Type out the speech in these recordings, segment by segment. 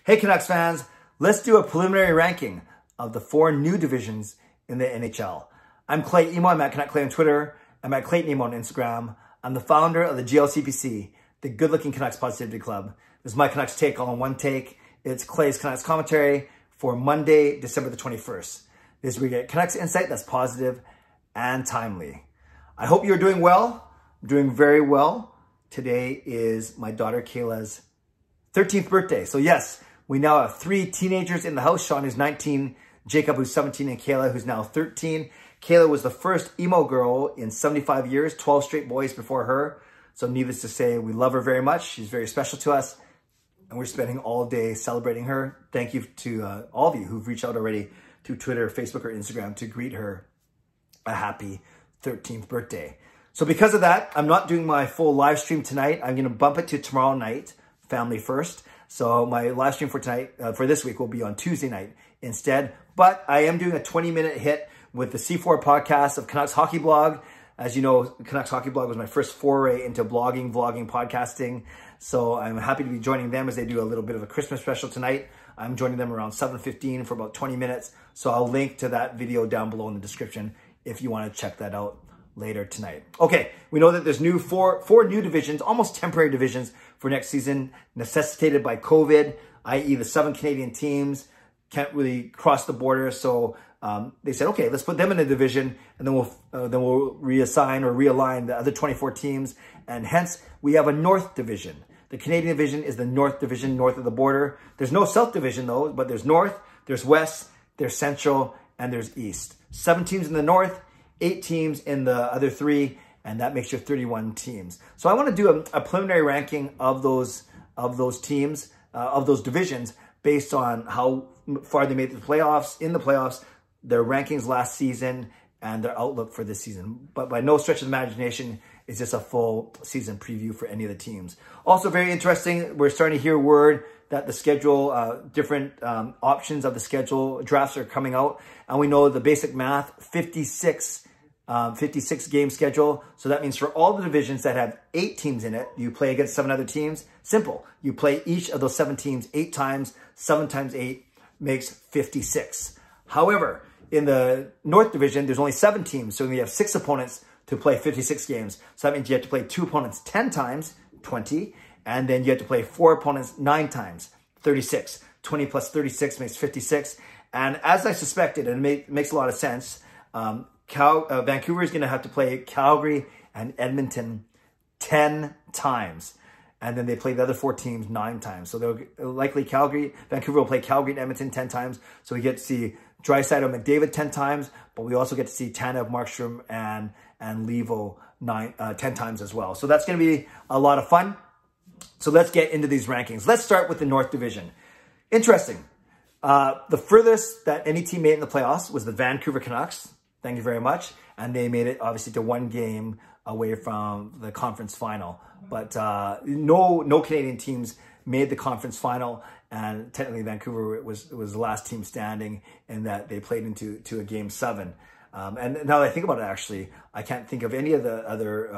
Hey Canucks fans, let's do a preliminary ranking of the 4 new divisions in the NHL. I'm Clay Emo, I'm at Canuck Clay on Twitter. I'm at Clayton Emo on Instagram. I'm the founder of the GLCPC, the Good Looking Canucks Positivity Club. This is my Canucks take all in one take. It's Clay's Canucks commentary for Monday, December the 21st. This is where we get Canucks insight that's positive and timely. I hope you're doing well. I'm doing very well. Today is my daughter Kayla's 13th birthday. So yes, we now have 3 teenagers in the house. Sean, who's 19, Jacob, who's 17, and Kayla, who's now 13. Kayla was the first emo girl in 75 years, 12 straight boys before her. So needless to say, we love her very much. She's very special to us. And we're spending all day celebrating her. Thank you to all of you who've reached out already through Twitter, Facebook, or Instagram to greet her a happy 13th birthday. So because of that, I'm not doing my full live stream tonight. I'm going to bump it to tomorrow night, family first. So my live stream for tonight, for this week, will be on Tuesday night instead. But I am doing a 20-minute hit with the C4 podcast of Canucks Hockey Blog. As you know, Canucks Hockey Blog was my first foray into blogging, vlogging, podcasting. So I'm happy to be joining them as they do a little bit of a Christmas special tonight. I'm joining them around 7:15 for about 20 minutes. So I'll link to that video down below in the description if you want to check that out later tonight. Okay, we know that there's four new divisions, almost temporary divisions for next season, necessitated by COVID, i.e. the 7 Canadian teams can't really cross the border. So they said, okay, let's put them in a division, and then we'll reassign or realign the other 24 teams. And hence, we have a North Division. The Canadian division is the North Division, north of the border. There's no South Division, though, but there's North, there's West, there's Central, and there's East. 7 teams in the North, 8 teams in the other 3, and that makes you 31 teams. So I want to do a preliminary ranking of those teams, of those divisions, based on how far they made the playoffs, in the playoffs, their rankings last season, and their outlook for this season. But by no stretch of the imagination is this a full season preview for any of the teams. Also very interesting, we're starting to hear word that the schedule, different options of the schedule, drafts are coming out. And we know the basic math, 56 game schedule. So that means for all the divisions that have 8 teams in it, you play against 7 other teams. Simple. You play each of those 7 teams 8 times. 7 times 8 makes 56. However, in the North Division, there's only 7 teams. So we have 6 opponents to play 56 games. So that means you have to play 2 opponents 10 times, 20. And then you have to play 4 opponents 9 times, 36. 20 plus 36 makes 56. And as I suspected, and it makes a lot of sense, Vancouver is going to have to play Calgary and Edmonton 10 times. And then they play the other 4 teams 9 times. So they'll likely Vancouver will play Calgary and Edmonton 10 times. So we get to see Draisaitl McDavid 10 times, but we also get to see Tanev, Markstrom, and Levo 10 times as well. So that's going to be a lot of fun. So let's get into these rankings. Let's start with the North Division. Interesting. The furthest that any team made in the playoffs was the Vancouver Canucks. Thank you very much. And they made it obviously to 1 game away from the conference final. But no Canadian teams made the conference final. And technically Vancouver was the last team standing in that they played into a game 7. And now that I think about it, actually, I can't think of any of the other,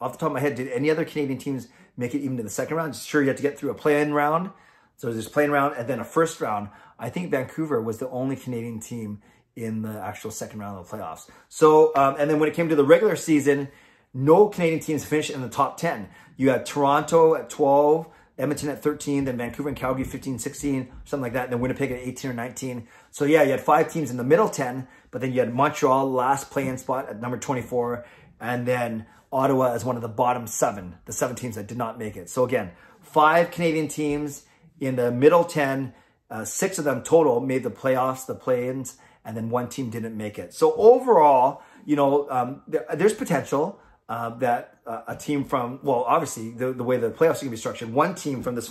off the top of my head, did any other Canadian teams make it even to the second round? Sure, you have to get through a play-in round. So there's a play-in round and then a first round. I think Vancouver was the only Canadian team in the actual second round of the playoffs. So, and then when it came to the regular season, no Canadian teams finished in the top 10. You had Toronto at 12, Edmonton at 13, then Vancouver and Calgary 15, 16, something like that, and then Winnipeg at 18 or 19. So yeah, you had 5 teams in the middle 10, but then you had Montreal, last play-in spot at number 24, and then Ottawa as one of the bottom 7, the 7 teams that did not make it. So again, 5 Canadian teams in the middle 10, 6 of them total made the playoffs, the play-ins, and then 1 team didn't make it. So overall, you know, there's potential that a team from, well, obviously the way the playoffs are going to be structured, 1 team from this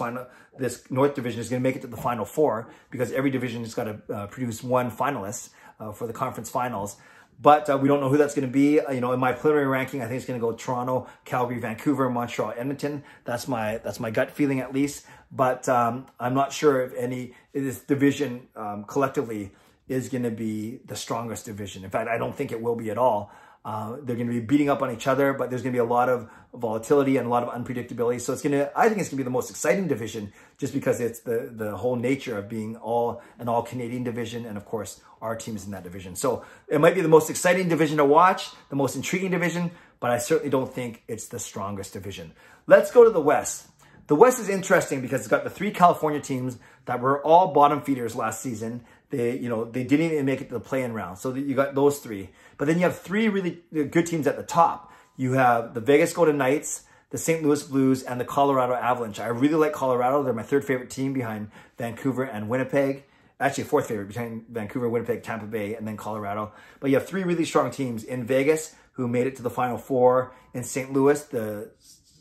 North Division is going to make it to the Final 4 because every division has got to produce 1 finalist for the conference finals. But we don't know who that's going to be. You know, in my preliminary ranking, I think it's going to go Toronto, Calgary, Vancouver, Montreal, Edmonton. That's my gut feeling at least. But I'm not sure if this division collectively is going to be the strongest division. In fact, I don't think it will be at all. They're going to be beating up on each other, but there's going to be a lot of volatility and a lot of unpredictability. So I think it's going to be the most exciting division just because it's the whole nature of being an all Canadian division. And of course, our team is in that division. So it might be the most exciting division to watch, the most intriguing division, but I certainly don't think it's the strongest division. Let's go to the West. The West is interesting because it's got the 3 California teams that were all bottom feeders last season. They didn't even make it to the play-in round. So you got those 3. But then you have 3 really good teams at the top. You have the Vegas Golden Knights, the St. Louis Blues, and the Colorado Avalanche. I really like Colorado. They're my 3rd favorite team behind Vancouver and Winnipeg. Actually, 4th favorite behind Vancouver, Winnipeg, Tampa Bay, and then Colorado. But you have 3 really strong teams in Vegas who made it to the Final Four, in St. Louis, the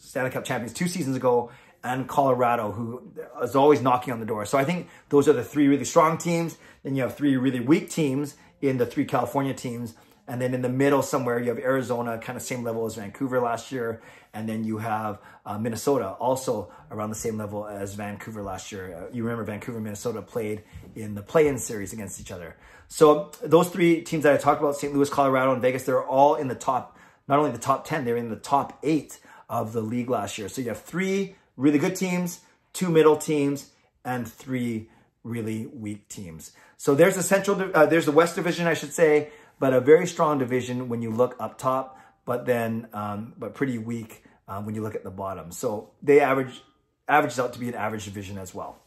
Stanley Cup champions 2 seasons ago, and Colorado, who is always knocking on the door. So I think those are the 3 really strong teams. Then you have 3 really weak teams in the 3 California teams. And then in the middle somewhere, you have Arizona, kind of same level as Vancouver last year. And then you have Minnesota, also around the same level as Vancouver last year. You remember Vancouver and Minnesota played in the play-in series against each other. So those 3 teams that I talked about, St. Louis, Colorado, and Vegas, they're all in the top, not only the top 10, they're in the top 8 of the league last year. So you have 3 really good teams, 2 middle teams, and 3 really weak teams. So there's there's the West Division, I should say, but a very strong division when you look up top, but then but pretty weak when you look at the bottom. So they averages out to be an average division as well.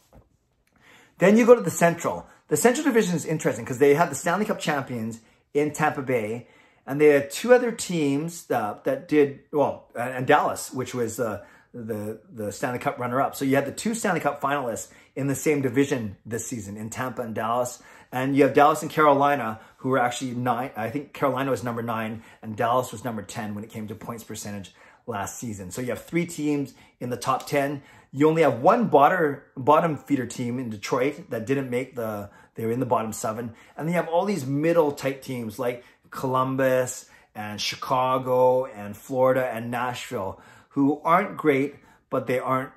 Then you go to the Central. The Central Division is interesting because they had the Stanley Cup champions in Tampa Bay, and they had 2 other teams that did well, and Dallas, which was the Stanley Cup runner-up. So you had the 2 Stanley Cup finalists in the same division this season, in Tampa and Dallas. And you have Dallas and Carolina, who were actually 9. I think Carolina was number 9, and Dallas was number 10 when it came to points percentage last season. So you have 3 teams in the top 10. You only have 1 bottom feeder team in Detroit that didn't make they were in the bottom 7. And then you have all these middle type teams like Columbus and Chicago and Florida and Nashville, who aren't great, but they aren't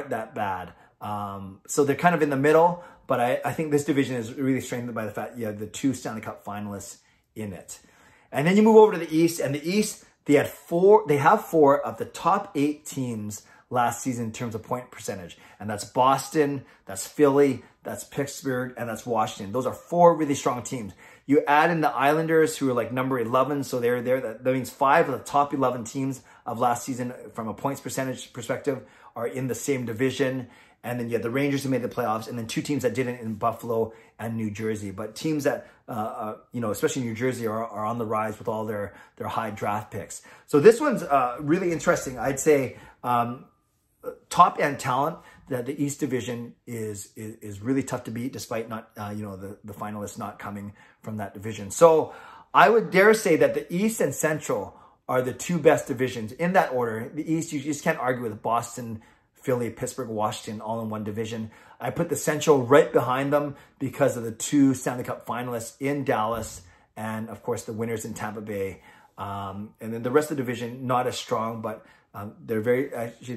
that bad. So they're kind of in the middle, but I think this division is really strengthened by the fact you have the 2 Stanley Cup finalists in it. And then you move over to the East, and the East, they have 4 of the top 8 teams last season in terms of point percentage. And that's Boston, that's Philly, that's Pittsburgh, and that's Washington. Those are 4 really strong teams. You add in the Islanders, who are like number 11, so they're there. That means 5 of the top 11 teams of last season from a points percentage perspective are in the same division. And then you have the Rangers who made the playoffs, and then 2 teams that didn't in Buffalo and New Jersey. But teams that, especially New Jersey, are on the rise with all their high draft picks. So this one's really interesting. I'd say top end talent. That the East Division is really tough to beat, despite not the finalists not coming from that division. So I would dare say that the East and Central are the 2 best divisions in that order. The East, you just can't argue with Boston, Philly, Pittsburgh, Washington, all in one division. I put the Central right behind them because of the 2 Stanley Cup finalists in Dallas, and of course the winners in Tampa Bay. And then the rest of the division, not as strong, but they're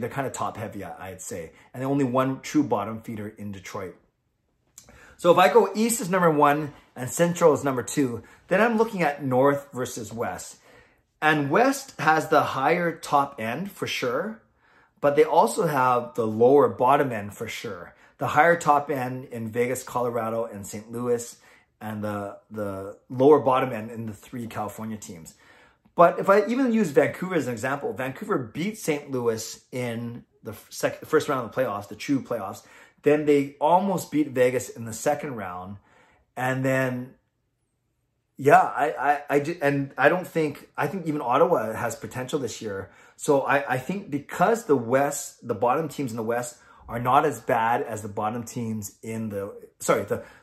kind of top heavy, I'd say. And only 1 true bottom feeder in Detroit. So if I go East is number 1 and Central is number 2, then I'm looking at North versus West. And West has the higher top end for sure, but they also have the lower bottom end for sure. The higher top end in Vegas, Colorado, and St. Louis, and the lower bottom end in the 3 California teams. But if I even use Vancouver as an example, Vancouver beat St. Louis in the first round of the playoffs, the true playoffs. Then they almost beat Vegas in the second round. And then, yeah, I think even Ottawa has potential this year. So I think because the bottom teams in the West are not as bad as the bottom teams in the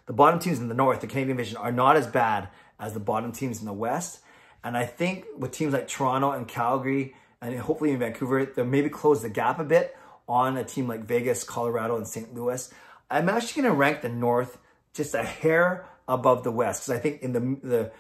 bottom teams in the North, the Canadian division, are not as bad as the bottom teams in the West. And I think with teams like Toronto and Calgary, and hopefully in Vancouver, they'll maybe close the gap a bit on a team like Vegas, Colorado, and St. Louis. I'm actually going to rank the North just a hair above the West, because I think in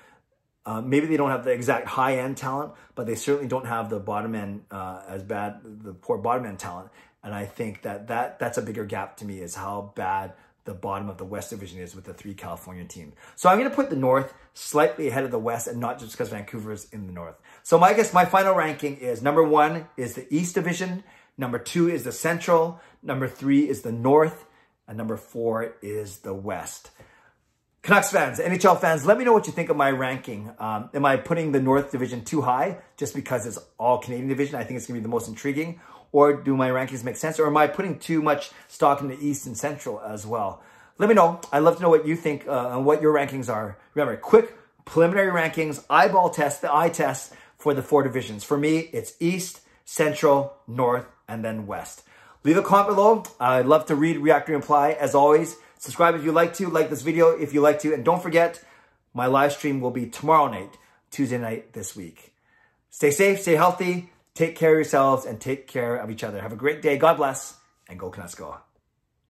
maybe they don't have the exact high-end talent, but they certainly don't have the bottom end as bad, the poor bottom end talent. And I think that's a bigger gap to me, is how bad the bottom of the West Division is with the 3 California teams. So I'm going to put the North slightly ahead of the West, and not just because Vancouver is in the North. So I guess my final ranking is number 1 is the East Division, number 2 is the Central, number 3 is the North, and number 4 is the West. Canucks fans, NHL fans, let me know what you think of my ranking. Am I putting the North Division too high just because it's all Canadian division? I think it's going to be the most intriguing. Or do my rankings make sense? Or am I putting too much stock in the East and Central as well? Let me know. I'd love to know what you think and what your rankings are. Remember, quick preliminary rankings, eyeball test, the eye test for the 4 divisions. For me, it's East, Central, North, and then West. Leave a comment below. I'd love to read, react, or reply. As always, subscribe if you like to. Like this video if you like to. And don't forget, my live stream will be tomorrow night, Tuesday night this week. Stay safe, stay healthy. Take care of yourselves and take care of each other. Have a great day. God bless, and go Canucks go.